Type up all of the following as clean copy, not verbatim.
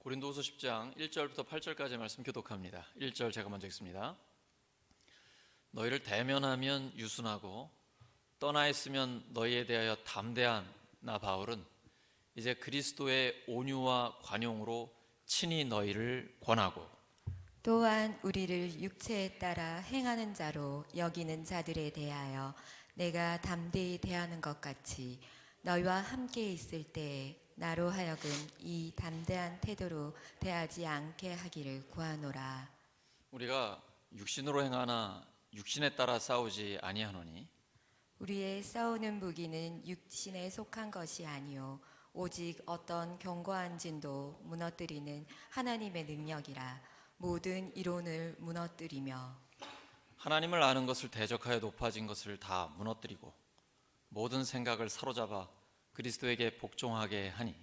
고린도후서 10장 1절부터 8절까지 말씀 교독합니다. 1절 제가 먼저 읽습니다. 너희를 대면하면 유순하고 떠나 있으면 너희에 대하여 담대한 나 바울은 이제 그리스도의 온유와 관용으로 친히 너희를 권하고 또한 우리를 육체에 따라 행하는 자로 여기는 자들에 대하여 내가 담대히 대하는 것 같이 너희와 함께 있을 때에 나로 하여금 이 담대한 태도로 대하지 않게 하기를 구하노라. 우리가 육신으로 행하나 육신에 따라 싸우지 아니하노니 우리의 싸우는 무기는 육신에 속한 것이 아니요 오직 어떤 견고한 진도 무너뜨리는 하나님의 능력이라. 모든 이론을 무너뜨리며 하나님을 아는 것을 대적하여 높아진 것을 다 무너뜨리고 모든 생각을 사로잡아 그리스도에게 복종하게 하니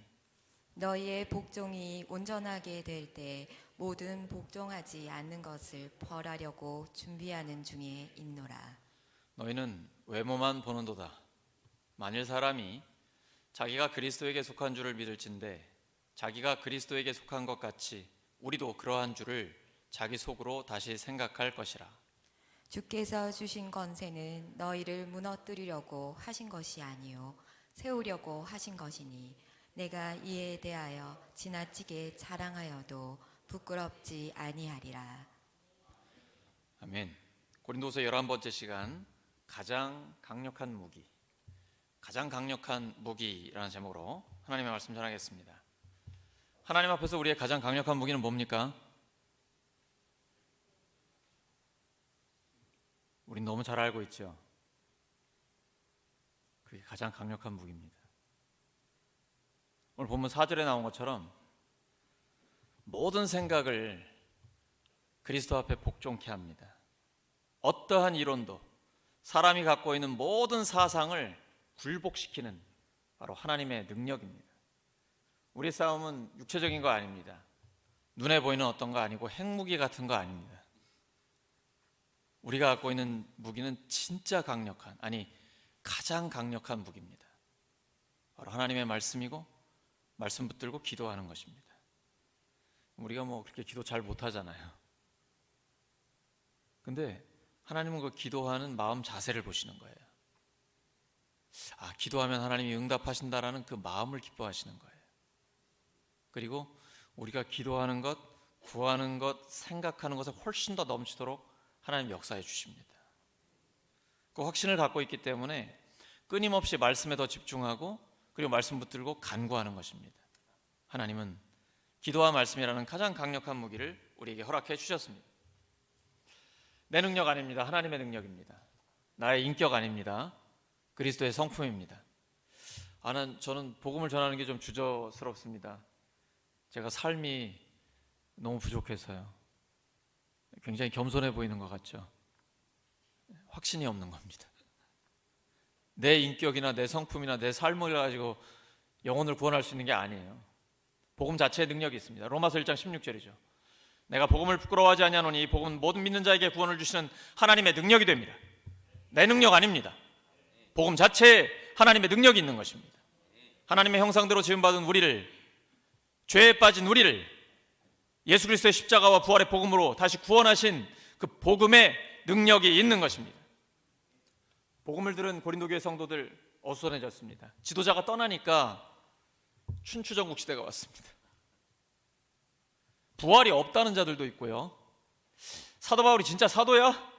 너희의 복종이 온전하게 될 때 모든 복종하지 않는 것을 벌하려고 준비하는 중에 있노라. 너희는 외모만 보는도다. 만일 사람이 자기가 그리스도에게 속한 줄을 믿을진대 자기가 그리스도에게 속한 것 같이 우리도 그러한 줄을 자기 속으로 다시 생각할 것이라. 주께서 주신 권세는 너희를 무너뜨리려고 하신 것이 아니요 세우려고 하신 것이니 내가 이에 대하여 지나치게 자랑하여도 부끄럽지 아니하리라. 아멘. 고린도서 11번째 시간 가장 강력한 무기, 가장 강력한 무기라는 제목으로 하나님의 말씀 전하겠습니다. 하나님 앞에서 우리의 가장 강력한 무기는 뭡니까? 우린 너무 잘 알고 있죠. 그게 가장 강력한 무기입니다. 오늘 본문 4절에 나온 것처럼 모든 생각을 그리스도 앞에 복종케 합니다. 어떠한 이론도 사람이 갖고 있는 모든 사상을 굴복시키는 바로 하나님의 능력입니다. 우리 싸움은 육체적인 거 아닙니다. 눈에 보이는 어떤 거 아니고 핵무기 같은 거 아닙니다. 우리가 갖고 있는 무기는 진짜 강력한, 아니 가장 강력한 무기입니다. 바로 하나님의 말씀이고 말씀 붙들고 기도하는 것입니다. 우리가 뭐 그렇게 기도 잘 못하잖아요. 근데 하나님은 그 기도하는 마음 자세를 보시는 거예요. 아, 기도하면 하나님이 응답하신다라는 그 마음을 기뻐하시는 거예요. 그리고 우리가 기도하는 것, 구하는 것, 생각하는 것에 훨씬 더 넘치도록 하나님 역사해 주십니다. 그 확신을 갖고 있기 때문에 끊임없이 말씀에 더 집중하고 그리고 말씀 붙들고 간구하는 것입니다. 하나님은 기도와 말씀이라는 가장 강력한 무기를 우리에게 허락해 주셨습니다. 내 능력 아닙니다. 하나님의 능력입니다. 나의 인격 아닙니다. 그리스도의 성품입니다. 저는 복음을 전하는 게 좀 주저스럽습니다. 제가 삶이 너무 부족해서요. 굉장히 겸손해 보이는 것 같죠? 확신이 없는 겁니다. 내 인격이나 내 성품이나 내 삶을 가지고 영혼을 구원할 수 있는 게 아니에요. 복음 자체의 능력이 있습니다. 로마서 1장 16절이죠. 내가 복음을 부끄러워하지 아니하노니 이 복음은 모든 믿는 자에게 구원을 주시는 하나님의 능력이 됩니다. 내 능력 아닙니다. 복음 자체에 하나님의 능력이 있는 것입니다. 하나님의 형상대로 지음받은 우리를, 죄에 빠진 우리를 예수 그리스도의 십자가와 부활의 복음으로 다시 구원하신 그 복음의 능력이 있는 것입니다. 복음을 들은 고린도 교회 성도들 어수선해졌습니다. 지도자가 떠나니까 춘추전국 시대가 왔습니다. 부활이 없다는 자들도 있고요. 사도 바울이 진짜 사도야?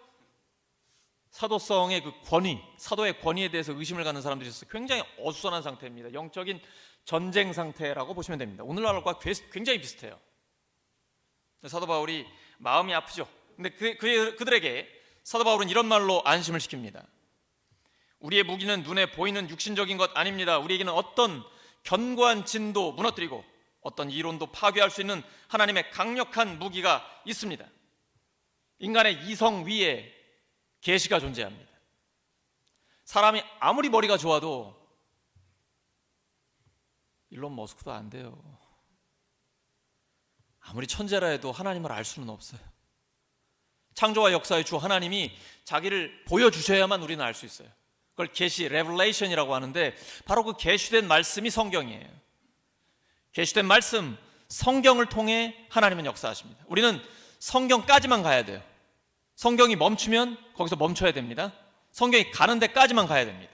사도성의 그 권위, 사도의 권위에 대해서 의심을 갖는 사람들이 있어서 굉장히 어수선한 상태입니다. 영적인 전쟁 상태라고 보시면 됩니다. 오늘날과 굉장히 비슷해요. 사도 바울이 마음이 아프죠. 근데 그들에게 사도 바울은 이런 말로 안심을 시킵니다. 우리의 무기는 눈에 보이는 육신적인 것 아닙니다. 우리에게는 어떤 견고한 진도 무너뜨리고 어떤 이론도 파괴할 수 있는 하나님의 강력한 무기가 있습니다. 인간의 이성 위에 계시가 존재합니다. 사람이 아무리 머리가 좋아도 일론 머스크도 안 돼요. 아무리 천재라 해도 하나님을 알 수는 없어요. 창조와 역사의 주 하나님이 자기를 보여주셔야만 우리는 알 수 있어요. 그걸 계시, 레벨레이션이라고 하는데 바로 그 계시된 말씀이 성경이에요. 계시된 말씀, 성경을 통해 하나님은 역사하십니다. 우리는 성경까지만 가야 돼요. 성경이 멈추면 거기서 멈춰야 됩니다. 성경이 가는 데까지만 가야 됩니다.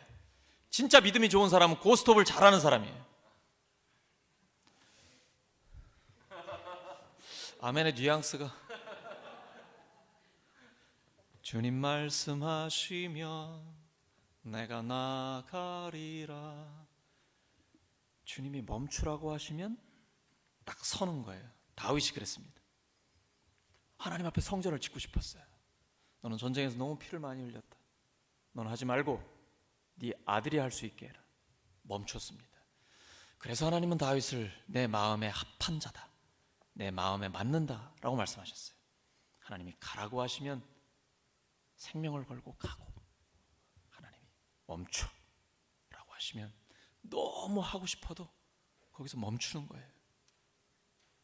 진짜 믿음이 좋은 사람은 고스톱을 잘하는 사람이에요. 아멘의 뉘앙스가 주님 말씀하시면 내가 나가리라. 주님이 멈추라고 하시면 딱 서는 거예요. 다윗이 그랬습니다. 하나님 앞에 성전을 짓고 싶었어요. 너는 전쟁에서 너무 피를 많이 흘렸다. 너는 하지 말고 네 아들이 할 수 있게 해라. 멈췄습니다. 그래서 하나님은 다윗을 내 마음에 합한 자다, 내 마음에 맞는다 라고 말씀하셨어요. 하나님이 가라고 하시면 생명을 걸고 가고, 하나님이 멈춰 라고 하시면 너무 하고 싶어도 거기서 멈추는 거예요.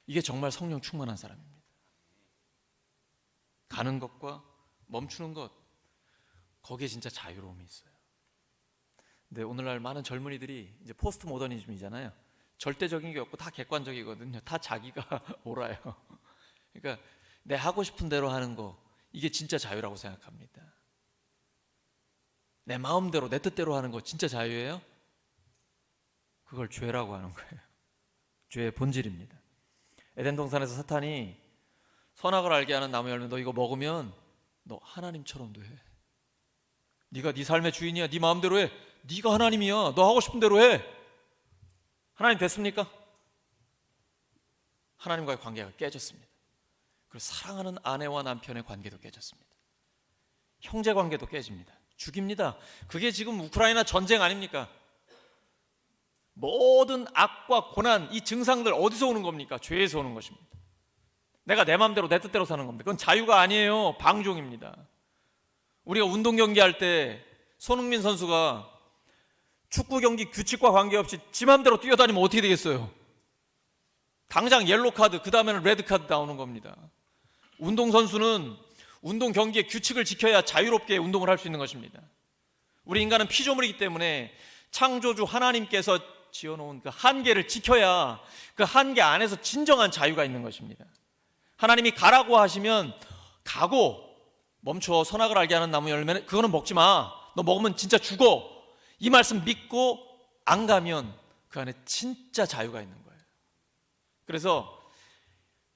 이게 정말 성령 충만한 사람입니다. 가는 것과 멈추는 것, 거기에 진짜 자유로움이 있어요. 근데 오늘날 많은 젊은이들이 이제 포스트 모더니즘이잖아요. 절대적인 게 없고 다 객관적이거든요. 다 자기가 옳아요. 그러니까 내 하고 싶은 대로 하는 거, 이게 진짜 자유라고 생각합니다. 내 마음대로 내 뜻대로 하는 거 진짜 자유예요? 그걸 죄라고 하는 거예요. 죄의 본질입니다. 에덴 동산에서 사탄이 선악을 알게 하는 나무 열매 너 이거 먹으면 너 하나님처럼 돼. 네가 네 삶의 주인이야. 네 마음대로 해. 네가 하나님이야. 너 하고 싶은 대로 해. 하나님 됐습니까? 하나님과의 관계가 깨졌습니다. 그리고 사랑하는 아내와 남편의 관계도 깨졌습니다. 형제 관계도 깨집니다. 죽입니다. 그게 지금 우크라이나 전쟁 아닙니까? 모든 악과 고난, 이 증상들 어디서 오는 겁니까? 죄에서 오는 것입니다. 내가 내 마음대로 내 뜻대로 사는 겁니다. 그건 자유가 아니에요. 방종입니다. 우리가 운동 경기할 때 손흥민 선수가 축구 경기 규칙과 관계없이 지 맘대로 뛰어다니면 어떻게 되겠어요? 당장 옐로 카드, 그 다음에는 레드 카드 나오는 겁니다. 운동선수는 운동 경기의 규칙을 지켜야 자유롭게 운동을 할 수 있는 것입니다. 우리 인간은 피조물이기 때문에 창조주 하나님께서 지어놓은 그 한계를 지켜야 그 한계 안에서 진정한 자유가 있는 것입니다. 하나님이 가라고 하시면 가고, 멈춰, 선악을 알게 하는 나무 열매는 그거는 먹지 마. 너 먹으면 진짜 죽어. 이 말씀 믿고 안 가면 그 안에 진짜 자유가 있는 거예요. 그래서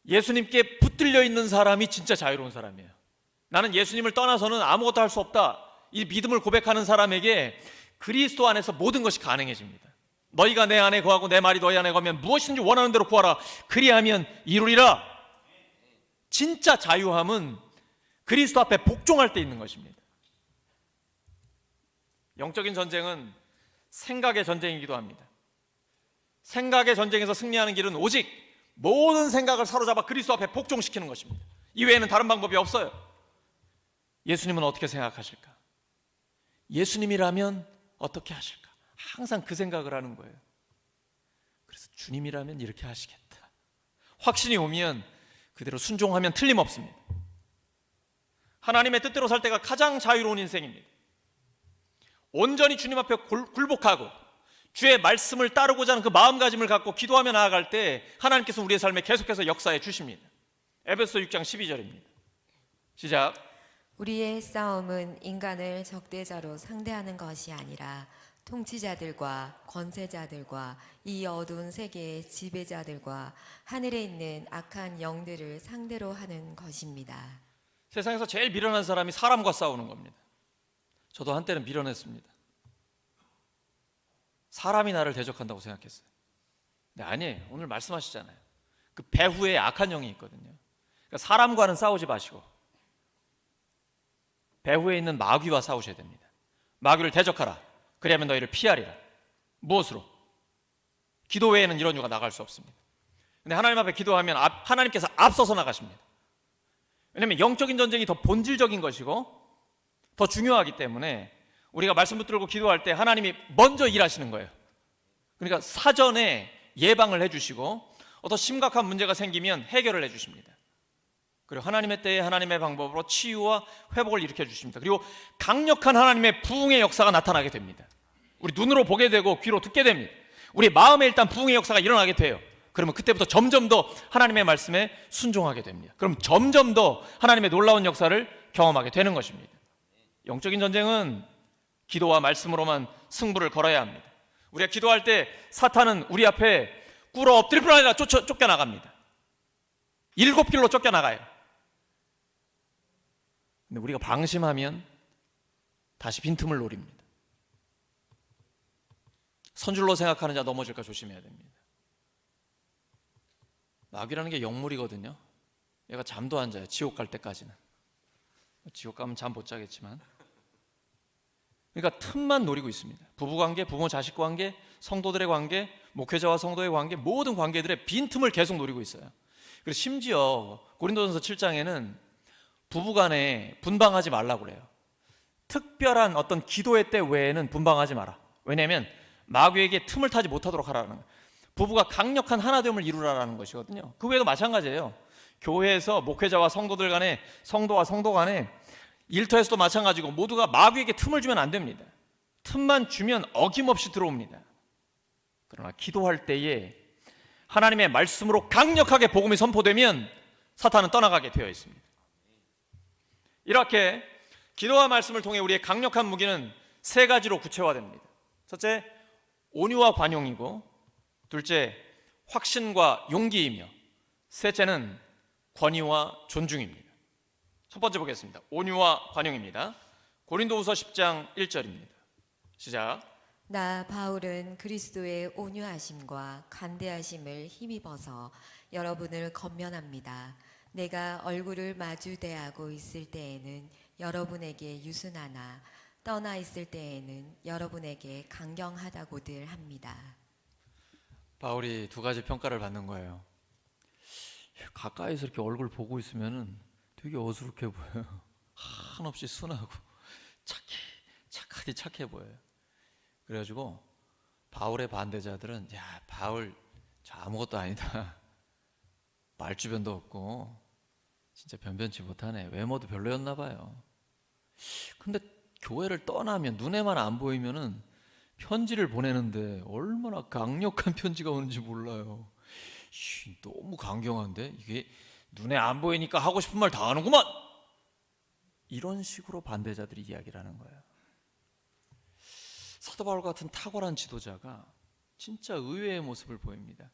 예수님께 붙들려 있는 사람이 진짜 자유로운 사람이에요. 나는 예수님을 떠나서는 아무것도 할 수 없다. 이 믿음을 고백하는 사람에게 그리스도 안에서 모든 것이 가능해집니다. 너희가 내 안에 거하고 내 말이 너희 안에 거하면 무엇인지 원하는 대로 구하라. 그리하면 이루리라. 진짜 자유함은 그리스도 앞에 복종할 때 있는 것입니다. 영적인 전쟁은 생각의 전쟁이기도 합니다. 생각의 전쟁에서 승리하는 길은 오직 모든 생각을 사로잡아 그리스도 앞에 복종시키는 것입니다. 이외에는 다른 방법이 없어요. 예수님은 어떻게 생각하실까? 예수님이라면 어떻게 하실까? 항상 그 생각을 하는 거예요. 그래서 주님이라면 이렇게 하시겠다. 확신이 오면 그대로 순종하면 틀림없습니다. 하나님의 뜻대로 살 때가 가장 자유로운 인생입니다. 온전히 주님 앞에 굴복하고 주의 말씀을 따르고자 하는 그 마음가짐을 갖고 기도하며 나아갈 때 하나님께서 우리의 삶에 계속해서 역사해 주십니다. 에베소 6장 12절입니다. 시작. 우리의 싸움은 인간을 적대자로 상대하는 것이 아니라 통치자들과 권세자들과 이 어두운 세계의 지배자들과 하늘에 있는 악한 영들을 상대로 하는 것입니다. 세상에서 제일 미련한 사람이 사람과 싸우는 겁니다. 저도 한때는 미련했습니다. 사람이 나를 대적한다고 생각했어요. 근데 아니에요. 오늘 말씀하시잖아요. 그 배후에 악한 영이 있거든요. 그러니까 사람과는 싸우지 마시고 배후에 있는 마귀와 싸우셔야 됩니다. 마귀를 대적하라. 그리하면 너희를 피하리라. 무엇으로? 기도 외에는 이런 유가 나갈 수 없습니다. 근데 하나님 앞에 기도하면 하나님께서 앞서서 나가십니다. 왜냐하면 영적인 전쟁이 더 본질적인 것이고 더 중요하기 때문에 우리가 말씀 붙들고 기도할 때 하나님이 먼저 일하시는 거예요. 그러니까 사전에 예방을 해주시고 어떤 심각한 문제가 생기면 해결을 해주십니다. 그리고 하나님의 때에 하나님의 방법으로 치유와 회복을 일으켜 주십니다. 그리고 강력한 하나님의 부흥의 역사가 나타나게 됩니다. 우리 눈으로 보게 되고 귀로 듣게 됩니다. 우리 마음에 일단 부흥의 역사가 일어나게 돼요. 그러면 그때부터 점점 더 하나님의 말씀에 순종하게 됩니다. 그럼 점점 더 하나님의 놀라운 역사를 경험하게 되는 것입니다. 영적인 전쟁은 기도와 말씀으로만 승부를 걸어야 합니다. 우리가 기도할 때 사탄은 우리 앞에 꿇어 엎드릴 뿐 아니라 쫓겨나갑니다. 7길로 쫓겨나가요. 근데 우리가 방심하면 다시 빈틈을 노립니다. 선줄로 생각하는 자 넘어질까 조심해야 됩니다. 마귀라는 게 영물이거든요. 얘가 잠도 안 자요. 지옥 갈 때까지는. 지옥 가면 잠 못 자겠지만. 그러니까 틈만 노리고 있습니다. 부부관계, 부모 자식 관계, 성도들의 관계, 목회자와 성도의 관계, 모든 관계들의 빈틈을 계속 노리고 있어요. 그리고 심지어 고린도전서 7장에는 부부간에 분방하지 말라고 그래요. 특별한 어떤 기도의 때 외에는 분방하지 마라. 왜냐하면 마귀에게 틈을 타지 못하도록 하라는 거예요. 부부가 강력한 하나됨을 이루라는 것이거든요. 그 외에도 마찬가지예요. 교회에서 목회자와 성도들 간에, 성도와 성도 간에, 일터에서도 마찬가지고 모두가 마귀에게 틈을 주면 안 됩니다. 틈만 주면 어김없이 들어옵니다. 그러나 기도할 때에 하나님의 말씀으로 강력하게 복음이 선포되면 사탄은 떠나가게 되어 있습니다. 이렇게 기도와 말씀을 통해 우리의 강력한 무기는 3가지로 구체화됩니다. 첫째, 온유와 관용이고, 둘째, 확신과 용기이며, 셋째는 권위와 존중입니다. 첫 번째 보겠습니다. 온유와 관용입니다. 고린도후서 10장 1절입니다. 시작. 나 바울은 그리스도의 온유하심과 간대하심을 힘입어서 여러분을 권면합니다. 내가 얼굴을 마주 대하고 있을 때에는 여러분에게 유순하나 떠나 있을 때에는 여러분에게 강경하다고들 합니다. 바울이 2가지 평가를 받는 거예요. 가까이서 이렇게 얼굴 보고 있으면 되게 어수룩해 보여요. 한없이 순하고 착해 보여요. 그래가지고 바울의 반대자들은, 야, 바울 저 아무것도 아니다. 말주변도 없고 진짜 변변치 못하네. 외모도 별로였나 봐요. 근데 교회를 떠나면, 눈에만 안 보이면은 편지를 보내는데 얼마나 강력한 편지가 오는지 몰라요. 너무 강경한데? 이게 눈에 안 보이니까 하고 싶은 말 다 하는구만! 이런 식으로 반대자들이 이야기를 하는 거예요. 사도 바울 같은 탁월한 지도자가 진짜 의외의 모습을 보입니다.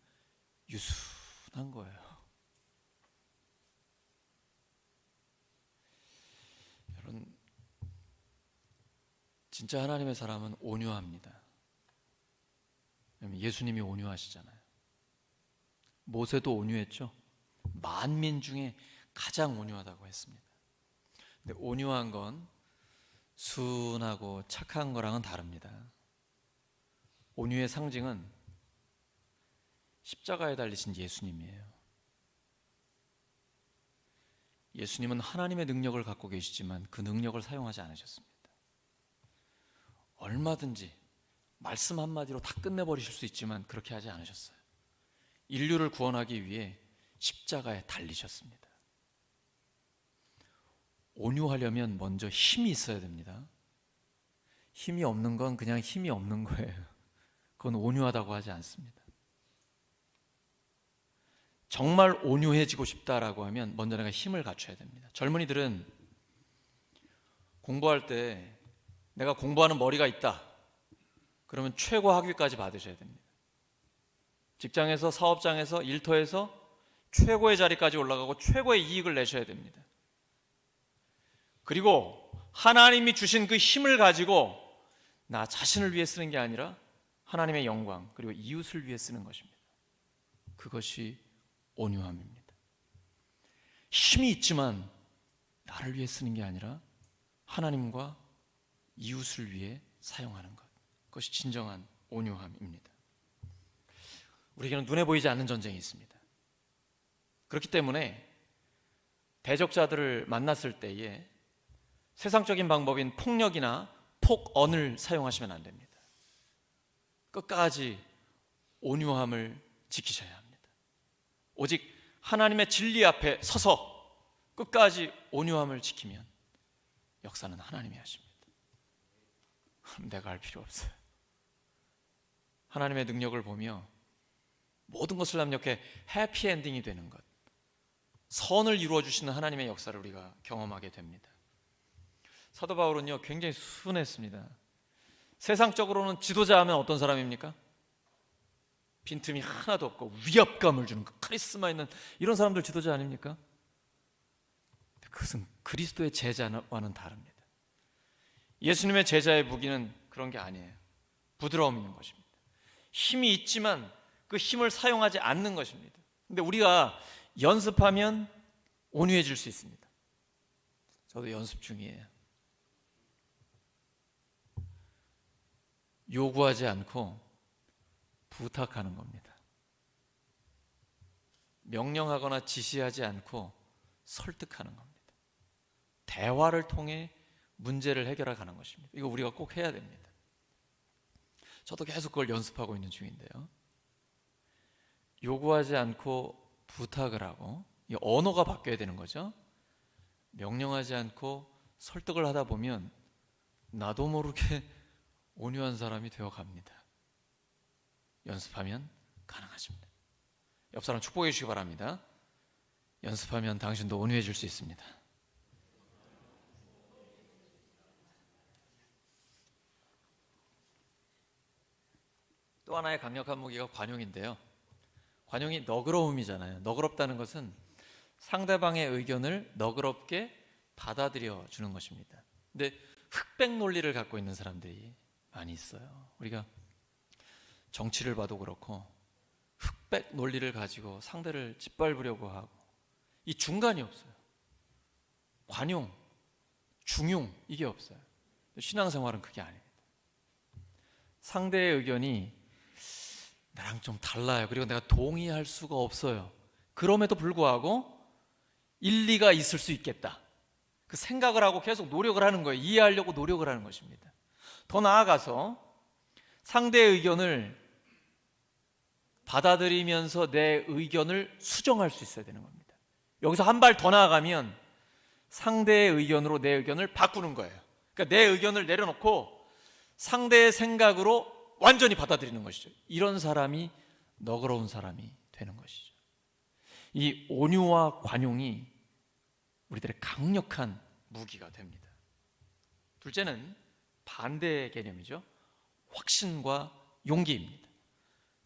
유순한 거예요. 여러분, 진짜 하나님의 사람은 온유합니다. 왜냐하면 예수님이 온유하시잖아요. 모세도 온유했죠. 만민 중에 가장 온유하다고 했습니다. 근데 온유한 건 순하고 착한 거랑은 다릅니다. 온유의 상징은 십자가에 달리신 예수님이에요. 예수님은 하나님의 능력을 갖고 계시지만 그 능력을 사용하지 않으셨습니다. 얼마든지 말씀 한마디로 다 끝내버리실 수 있지만 그렇게 하지 않으셨어요. 인류를 구원하기 위해 십자가에 달리셨습니다. 온유하려면 먼저 힘이 있어야 됩니다. 힘이 없는 건 그냥 힘이 없는 거예요. 그건 온유하다고 하지 않습니다. 정말 온유해지고 싶다라고 하면 먼저 내가 힘을 갖춰야 됩니다. 젊은이들은 공부할 때 내가 공부하는 머리가 있다, 그러면 최고 학위까지 받으셔야 됩니다. 직장에서, 사업장에서, 일터에서 최고의 자리까지 올라가고 최고의 이익을 내셔야 됩니다. 그리고 하나님이 주신 그 힘을 가지고 나 자신을 위해 쓰는 게 아니라 하나님의 영광, 그리고 이웃을 위해 쓰는 것입니다. 그것이 온유함입니다. 힘이 있지만 나를 위해 쓰는 게 아니라 하나님과 이웃을 위해 사용하는 것, 그것이 진정한 온유함입니다. 우리에게는 눈에 보이지 않는 전쟁이 있습니다. 그렇기 때문에 대적자들을 만났을 때에 세상적인 방법인 폭력이나 폭언을 사용하시면 안 됩니다. 끝까지 온유함을 지키셔야 합니다. 오직 하나님의 진리 앞에 서서 끝까지 온유함을 지키면 역사는 하나님이 하십니다. 내가 할 필요 없어요. 하나님의 능력을 보며 모든 것을 합력해 해피엔딩이 되는 것, 선을 이루어 주시는 하나님의 역사를 우리가 경험하게 됩니다. 사도 바울은요 굉장히 순했습니다. 세상적으로는 지도자 하면 어떤 사람입니까? 빈틈이 하나도 없고 위압감을 주는 카리스마 있는 이런 사람들 지도자 아닙니까? 그것은 그리스도의 제자와는 다릅니다. 예수님의 제자의 무기는 그런 게 아니에요. 부드러움 있는 것입니다. 힘이 있지만 그 힘을 사용하지 않는 것입니다. 근데 우리가 연습하면 온유해질 수 있습니다. 저도 연습 중이에요. 요구하지 않고 부탁하는 겁니다. 명령하거나 지시하지 않고 설득하는 겁니다. 대화를 통해 문제를 해결하는 것입니다. 이거 우리가 꼭 해야 됩니다. 저도 계속 그걸 연습하고 있는 중인데요. 요구하지 않고 부탁을 하고 이 언어가 바뀌어야 되는 거죠. 명령하지 않고 설득을 하다 보면 나도 모르게 온유한 사람이 되어갑니다. 연습하면 가능하십니다. 옆 사람 축복해 주시기 바랍니다. 연습하면 당신도 온유해질 수 있습니다. 또 하나의 강력한 무기가 관용인데요. 관용이 너그러움이잖아요. 너그럽다는 것은 상대방의 의견을 너그럽게 받아들여 주는 것입니다. 근데 흑백 논리를 갖고 있는 사람들이 많이 있어요. 우리가 정치를 봐도 그렇고 흑백 논리를 가지고 상대를 짓밟으려고 하고 이 중간이 없어요. 관용, 중용 이게 없어요. 신앙생활은 그게 아닙니다. 상대의 의견이 나랑 좀 달라요. 그리고 내가 동의할 수가 없어요. 그럼에도 불구하고 일리가 있을 수 있겠다. 그 생각을 하고 계속 노력을 하는 거예요. 이해하려고 노력을 하는 것입니다. 더 나아가서 상대의 의견을 받아들이면서 내 의견을 수정할 수 있어야 되는 겁니다. 여기서 한 발 더 나아가면 상대의 의견으로 내 의견을 바꾸는 거예요. 그러니까 내 의견을 내려놓고 상대의 생각으로 완전히 받아들이는 것이죠. 이런 사람이 너그러운 사람이 되는 것이죠. 이 온유와 관용이 우리들의 강력한 무기가 됩니다. 둘째는 반대의 개념이죠. 확신과 용기입니다.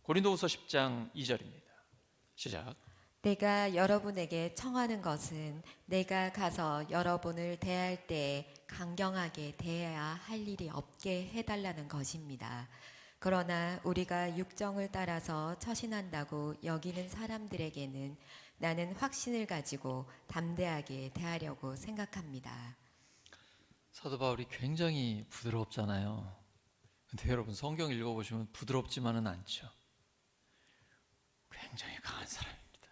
고린도후서 10장 2절입니다. 시작. 내가 여러분에게 청하는 것은 내가 가서 여러분을 대할 때 강경하게 대해야 할 일이 없게 해달라는 것입니다. 그러나 우리가 육정을 따라서 처신한다고 여기는 사람들에게는 나는 확신을 가지고 담대하게 대하려고 생각합니다. 사도 바울이 굉장히 부드럽잖아요. 근데 여러분 성경 읽어보시면 부드럽지만은 않죠. 굉장히 강한 사람입니다.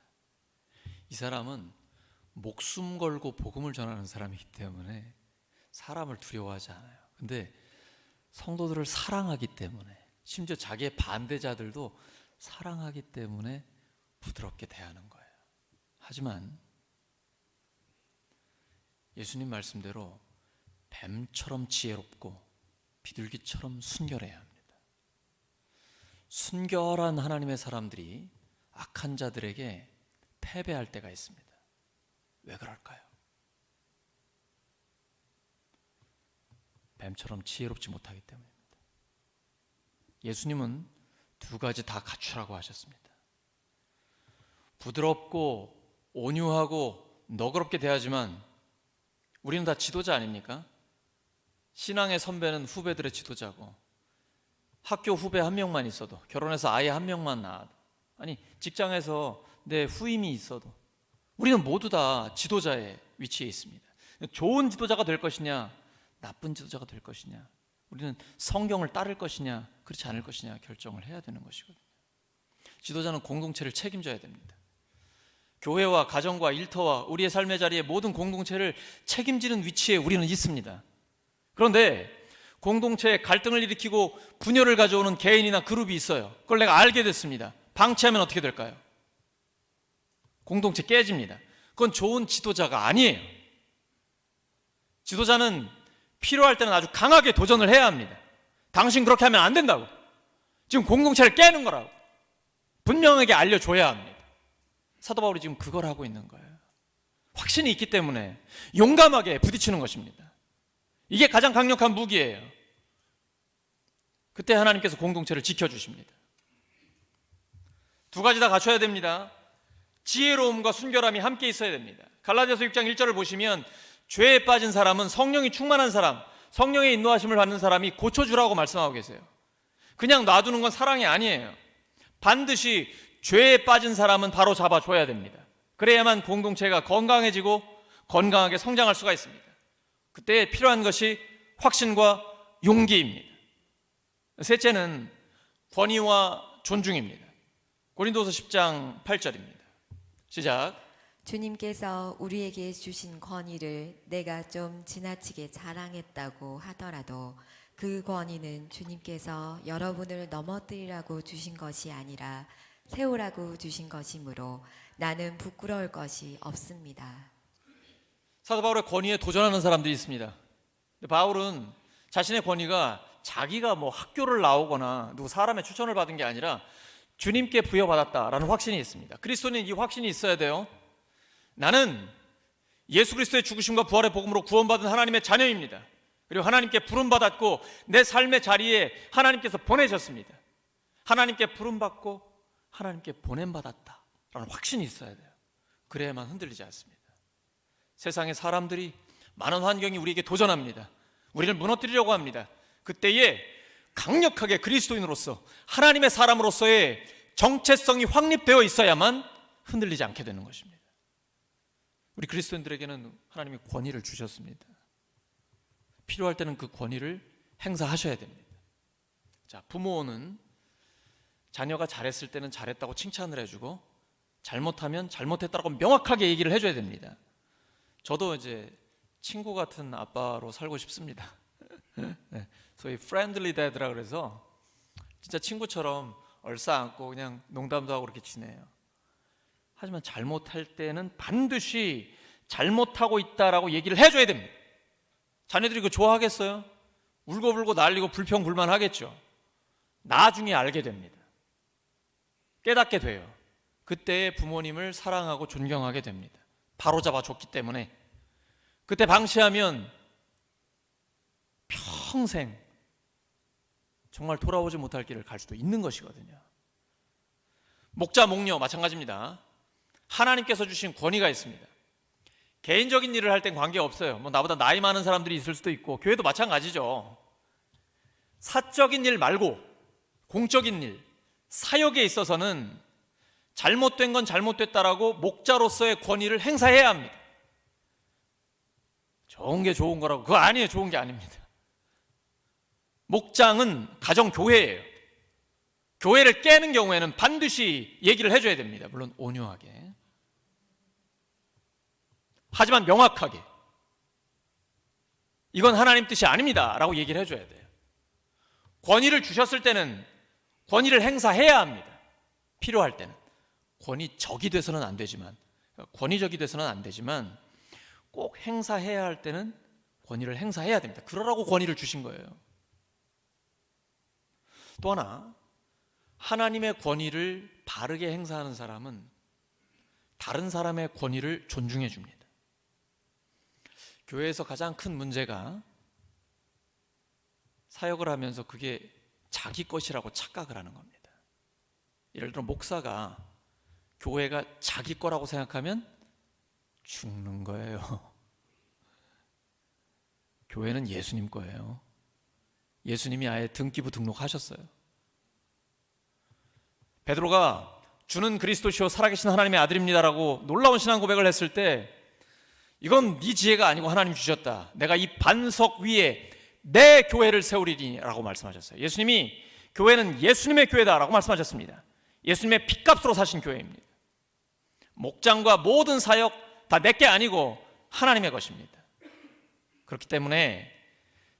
이 사람은 목숨 걸고 복음을 전하는 사람이기 때문에 사람을 두려워하지 않아요. 근데 성도들을 사랑하기 때문에 심지어 자기의 반대자들도 사랑하기 때문에 부드럽게 대하는 거예요. 하지만 예수님 말씀대로 뱀처럼 지혜롭고 비둘기처럼 순결해야 합니다. 순결한 하나님의 사람들이 악한 자들에게 패배할 때가 있습니다. 왜 그럴까요? 뱀처럼 지혜롭지 못하기 때문입니다. 예수님은 두 가지 다 갖추라고 하셨습니다. 부드럽고 온유하고 너그럽게 대하지만 우리는 다 지도자 아닙니까? 신앙의 선배는 후배들의 지도자고 학교 후배 한 명만 있어도 결혼해서 아이 한 명만 낳아도 아니 직장에서 내 후임이 있어도 우리는 모두 다 지도자의 위치에 있습니다. 좋은 지도자가 될 것이냐 나쁜 지도자가 될 것이냐 우리는 성경을 따를 것이냐 그렇지 않을 것이냐 결정을 해야 되는 것이거든요. 지도자는 공동체를 책임져야 됩니다. 교회와 가정과 일터와 우리의 삶의 자리에 모든 공동체를 책임지는 위치에 우리는 있습니다. 그런데 공동체에 갈등을 일으키고 분열을 가져오는 개인이나 그룹이 있어요. 그걸 내가 알게 됐습니다. 방치하면 어떻게 될까요? 공동체 깨집니다. 그건 좋은 지도자가 아니에요. 지도자는 필요할 때는 아주 강하게 도전을 해야 합니다. 당신 그렇게 하면 안 된다고. 지금 공동체를 깨는 거라고. 분명하게 알려줘야 합니다. 사도 바울이 지금 그걸 하고 있는 거예요. 확신이 있기 때문에 용감하게 부딪히는 것입니다. 이게 가장 강력한 무기예요. 그때 하나님께서 공동체를 지켜주십니다. 두 가지 다 갖춰야 됩니다. 지혜로움과 순결함이 함께 있어야 됩니다. 갈라디아서 6장 1절을 보시면 죄에 빠진 사람은 성령이 충만한 사람, 성령의 인도하심을 받는 사람이 고쳐주라고 말씀하고 계세요. 그냥 놔두는 건 사랑이 아니에요. 반드시 죄에 빠진 사람은 바로 잡아줘야 됩니다. 그래야만 공동체가 건강해지고 건강하게 성장할 수가 있습니다. 그때 필요한 것이 확신과 용기입니다. 셋째는 권위와 존중입니다. 고린도서 10장 8절입니다. 시작. 주님께서 우리에게 주신 권위를 내가 좀 지나치게 자랑했다고 하더라도 그 권위는 주님께서 여러분을 넘어뜨리라고 주신 것이 아니라 세우라고 주신 것이므로 나는 부끄러울 것이 없습니다. 사도 바울의 권위에 도전하는 사람들이 있습니다. 근데 바울은 자신의 권위가 자기가 학교를 나오거나 누구 사람의 추천을 받은 게 아니라 주님께 부여받았다라는 확신이 있습니다. 그리스도는 이 확신이 있어야 돼요. 나는 예수 그리스도의 죽으심과 부활의 복음으로 구원받은 하나님의 자녀입니다. 그리고 하나님께 부름받았고 내 삶의 자리에 하나님께서 보내셨습니다. 하나님께 부름받고 하나님께 보냄받았다라는 확신이 있어야 돼요. 그래야만 흔들리지 않습니다. 세상의 사람들이, 많은 환경이 우리에게 도전합니다. 우리를 무너뜨리려고 합니다. 그때에 강력하게 그리스도인으로서 하나님의 사람으로서의 정체성이 확립되어 있어야만 흔들리지 않게 되는 것입니다. 우리 그리스도인들에게는 하나님이 권위를 주셨습니다. 필요할 때는 그 권위를 행사하셔야 됩니다. 자, 부모는 자녀가 잘했을 때는 잘했다고 칭찬을 해주고 잘못하면 잘못했다고 명확하게 얘기를 해줘야 됩니다. 저도 이제 친구 같은 아빠로 살고 싶습니다. 네, 소위 friendly dad라 그래서 진짜 친구처럼 얼싸안고 그냥 농담도 하고 그렇게 지내요. 하지만 잘못할 때는 반드시 잘못하고 있다라고 얘기를 해줘야 됩니다. 자녀들이 그거 좋아하겠어요? 울고불고 난리고 불평불만하겠죠. 나중에 알게 됩니다. 깨닫게 돼요. 그때 부모님을 사랑하고 존경하게 됩니다. 바로잡아 줬기 때문에. 그때 방치하면 평생 정말 돌아오지 못할 길을 갈 수도 있는 것이거든요. 목자, 목녀 마찬가지입니다. 하나님께서 주신 권위가 있습니다. 개인적인 일을 할 땐 관계없어요. 나보다 나이 많은 사람들이 있을 수도 있고, 교회도 마찬가지죠. 사적인 일 말고 공적인 일, 사역에 있어서는 잘못된 건 잘못됐다라고 목자로서의 권위를 행사해야 합니다. 좋은 게 좋은 거라고, 그거 아니에요. 좋은 게 아닙니다. 목장은 가정교회예요. 교회를 깨는 경우에는 반드시 얘기를 해줘야 됩니다. 물론 온유하게. 하지만 명확하게 이건 하나님 뜻이 아닙니다 라고 얘기를 해줘야 돼요. 권위를 주셨을 때는 권위를 행사해야 합니다. 필요할 때는. 권위적이 돼서는 안 되지만, 권위적이 돼서는 안 되지만 꼭 행사해야 할 때는 권위를 행사해야 됩니다. 그러라고 권위를 주신 거예요. 또 하나, 하나님의 권위를 바르게 행사하는 사람은 다른 사람의 권위를 존중해 줍니다. 교회에서 가장 큰 문제가 사역을 하면서 그게 자기 것이라고 착각을 하는 겁니다. 예를 들어 목사가 교회가 자기 거라고 생각하면 죽는 거예요. 교회는 예수님 거예요. 예수님이 아예 등기부 등록하셨어요. 베드로가 주는 그리스도시요 살아계신 하나님의 아들입니다라고 놀라운 신앙 고백을 했을 때 이건 네 지혜가 아니고 하나님 주셨다. 내가 이 반석 위에 내 교회를 세우리니 라고 말씀하셨어요. 예수님이 교회는 예수님의 교회다라고 말씀하셨습니다. 예수님의 핏값으로 사신 교회입니다. 목장과 모든 사역 다 내게 아니고 하나님의 것입니다. 그렇기 때문에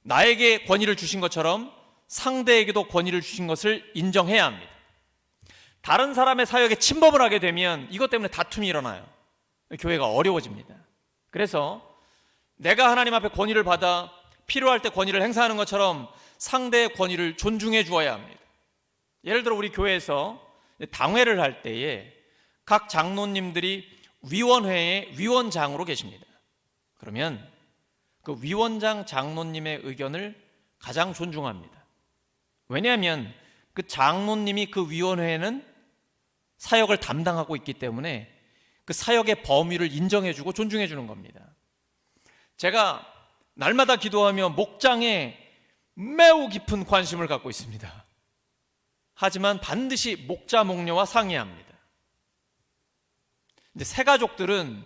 나에게 권위를 주신 것처럼 상대에게도 권위를 주신 것을 인정해야 합니다. 다른 사람의 사역에 침범을 하게 되면 이것 때문에 다툼이 일어나요. 교회가 어려워집니다. 그래서 내가 하나님 앞에 권위를 받아 필요할 때 권위를 행사하는 것처럼 상대의 권위를 존중해 주어야 합니다. 예를 들어 우리 교회에서 당회를 할 때에 각 장로님들이 위원회의 위원장으로 계십니다. 그러면 그 위원장 장로님의 의견을 가장 존중합니다. 왜냐하면 그 장로님이 그 위원회에는 사역을 담당하고 있기 때문에 그 사역의 범위를 인정해주고 존중해주는 겁니다. 제가 날마다 기도하며 목장에 매우 깊은 관심을 갖고 있습니다. 하지만 반드시 목자 목녀와 상의합니다. 근데 새 가족들은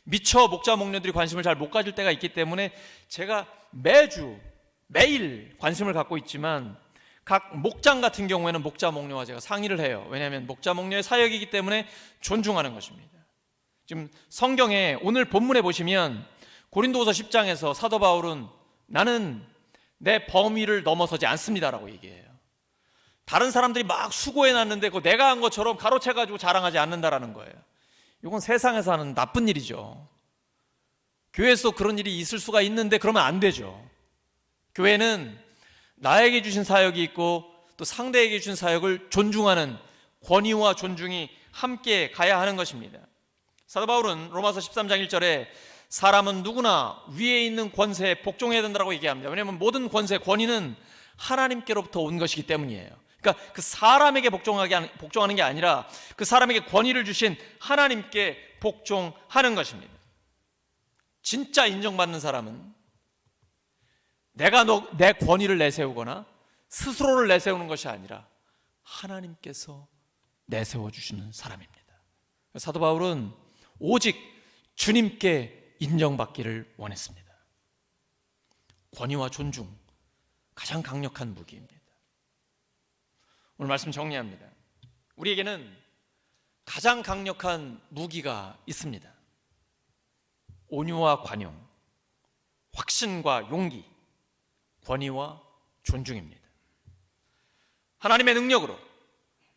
미처 목자 목녀들이 관심을 잘 못 가질 때가 있기 때문에 제가 매일 관심을 갖고 있지만 각 목장 같은 경우에는 목자 목녀와 제가 상의를 해요. 왜냐하면 목자 목녀의 사역이기 때문에 존중하는 것입니다. 지금 성경에 오늘 본문에 보시면 고린도후서 10장에서 사도 바울은 나는 내 범위를 넘어서지 않습니다라고 얘기해요. 다른 사람들이 막 수고해놨는데 그거 내가 한 것처럼 가로채가지고 자랑하지 않는다라는 거예요. 이건 세상에서 하는 나쁜 일이죠. 교회에서 그런 일이 있을 수가 있는데 그러면 안 되죠. 교회는 나에게 주신 사역이 있고 또 상대에게 주신 사역을 존중하는 권위와 존중이 함께 가야 하는 것입니다. 사도 바울은 로마서 13장 1절에 사람은 누구나 위에 있는 권세에 복종해야 된다고 얘기합니다. 왜냐하면 모든 권세, 권위는 하나님께로부터 온 것이기 때문이에요. 그러니까 그 사람에게 복종하는 게 아니라 그 사람에게 권위를 주신 하나님께 복종하는 것입니다. 진짜 인정받는 사람은 내가 내 권위를 내세우거나 스스로를 내세우는 것이 아니라 하나님께서 내세워 주시는 사람입니다. 사도 바울은 오직 주님께 인정받기를 원했습니다. 권위와 존중, 가장 강력한 무기입니다. 오늘 말씀 정리합니다. 우리에게는 가장 강력한 무기가 있습니다. 온유와 관용, 확신과 용기, 권위와 존중입니다. 하나님의 능력으로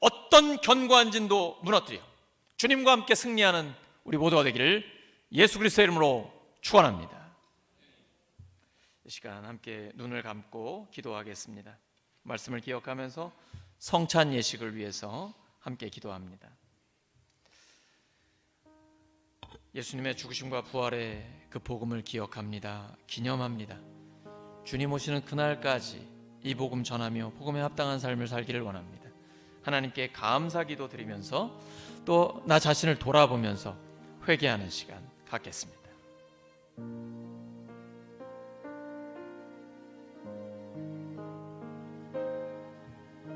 어떤 견고한 진도 무너뜨려 주님과 함께 승리하는 우리 모두가 되기를 예수 그리스도의 이름으로 축원합니다. 이 시간 함께 눈을 감고 기도하겠습니다. 말씀을 기억하면서 성찬 예식을 위해서 함께 기도합니다. 예수님의 죽으심과 부활의 그 복음을 기억합니다. 기념합니다. 주님 오시는 그날까지 이 복음 전하며 복음에 합당한 삶을 살기를 원합니다. 하나님께 감사 기도 드리면서 또 나 자신을 돌아보면서 회개하는 시간 갖겠습니다.